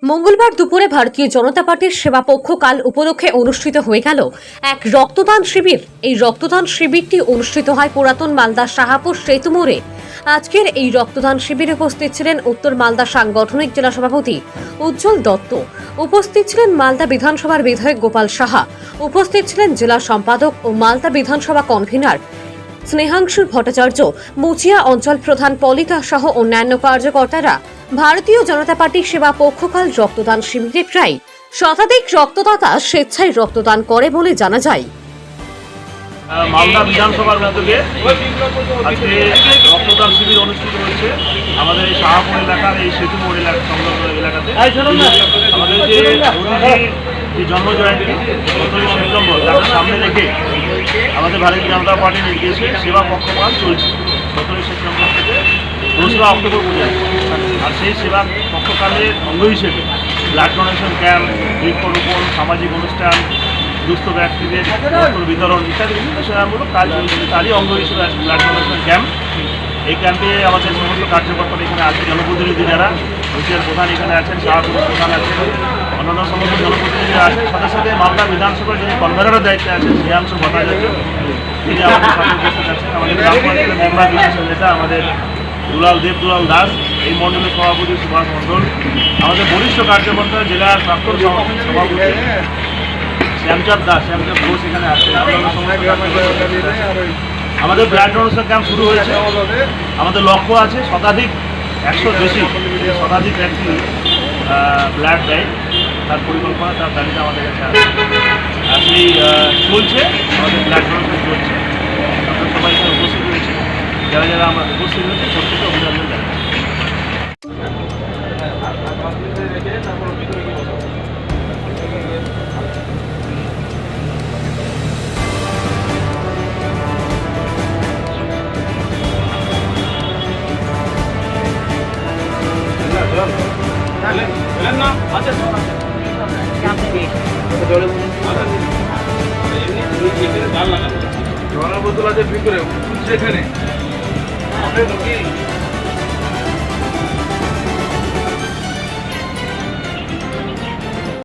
মঙ্গলবার দুপুরে ভারতীয় জনতা পার্টির সেবা পক্ষকাল উপলক্ষে অনুষ্ঠিত হয়ে গেল এক রক্তদান শিবির। এই রক্তদান শিবিরটি অনুষ্ঠিত হয় পুরাতন মালদা শাহাপুর সেতু মোড়ে। আজকের এই রক্তদান শিবিরে উপস্থিত ছিলেন উত্তর মালদা সাংগঠনিক জেলা সভাপতি উজ্জ্বল দত্ত, উপস্থিত ছিলেন মালদা বিধানসভার বিধায়ক গোপাল সাহা, উপস্থিত ছিলেন জেলা সম্পাদক ও মালদা বিধানসভা কনভেনার স্নেহাংশু ভট্টাচার্য, মুচিয়া অঞ্চল প্রধান পলিতা সহ অন্যান্য কার্যকর্তারা। ভারতীয় জনতা পার্টি সেবা পক্ষকাল রক্তদান শিবিরে প্রায় শতাধিক রক্তদাতা স্বেচ্ছায় রক্তদান করে বলে জানা যায়। মালদা বিধানসভার উদ্যোগে আজকে রক্তদান শিবির অনুষ্ঠিত হচ্ছে আমাদের এই শাহাপুর এলাকার এই সেতু মোড় সংলগ্ন এলাকাতে। আমাদের যে জন্ম জয়ন্তী 17 সেপ্টেম্বর তাকে সামনে রেখে আমাদের ভারতীয় জনতা পার্টির নির্দেশে সেবা পক্ষকাল চলছে 17 সেপ্টেম্বর থেকে 2রা অক্টোবর পর্যন্ত। আর সেই সেবা পক্ষকালের অঙ্গ হিসেবে ব্লাড ডোনেশন ক্যাম্প, বৃক্ষরোপণ, সামাজিক অনুষ্ঠান, দুস্থ ব্যক্তিদের বস্ত্র বিতরণ ইত্যাদি বিভিন্ন সেবামূলক কাজ চলছে। তারই অঙ্গ হিসেবে আছে ব্লাড ডোনেশন ক্যাম্প। এই ক্যাম্পে আমাদের সমস্ত কার্যকর্তারা এখানে আছে, জনপ্রতিনিধি যারা মুচিয়ার প্রধান এখানে আছেন, শাহাপুরের প্রধান আছেন, অন্যান্য সমস্ত জনপ্রতিনিধিরা আছেন, সাথে সাথে মালদা বিধানসভার যিনি কনভেনারের দায়িত্বে আছেন স্নেহাংশু ভট্টাচার্য, তিনি আমাদের সাথে উপস্থিত আছেন। আমাদের গ্রাম পঞ্চায়েতের মেম্বার বিশেষ নেতা আমাদের দুলাল দাস, এই মণ্ডলের সভাপতি সুভাষ মণ্ডল, আমাদের বরিষ্ঠ কার্যকর্তা জেলার প্রাক্তন সভাপতি শ্যামচাঁদ ঘোষ এখানে আছে। আমাদের ব্লাড ডোনেশন ক্যাম্প শুরু হয়েছে। আমাদের লক্ষ্য আছে শতাধিক 100 বেশি শতাধিক ব্যক্তি ব্লাড দেয়, তার পরিকল্পনা, তার তালিকা আমাদের কাছে আছে। আর সেই চলছে, আমাদের ব্লাড ডোনেশন চলছে। আপনারা সবাই এখানে উপস্থিত হয়েছে, যারা আমরা উপস্থিত হয়েছে প্রত্যেকে অভিনন্দন জানাচ্ছি। জলের বোতল আছে ভিতরে সেখানে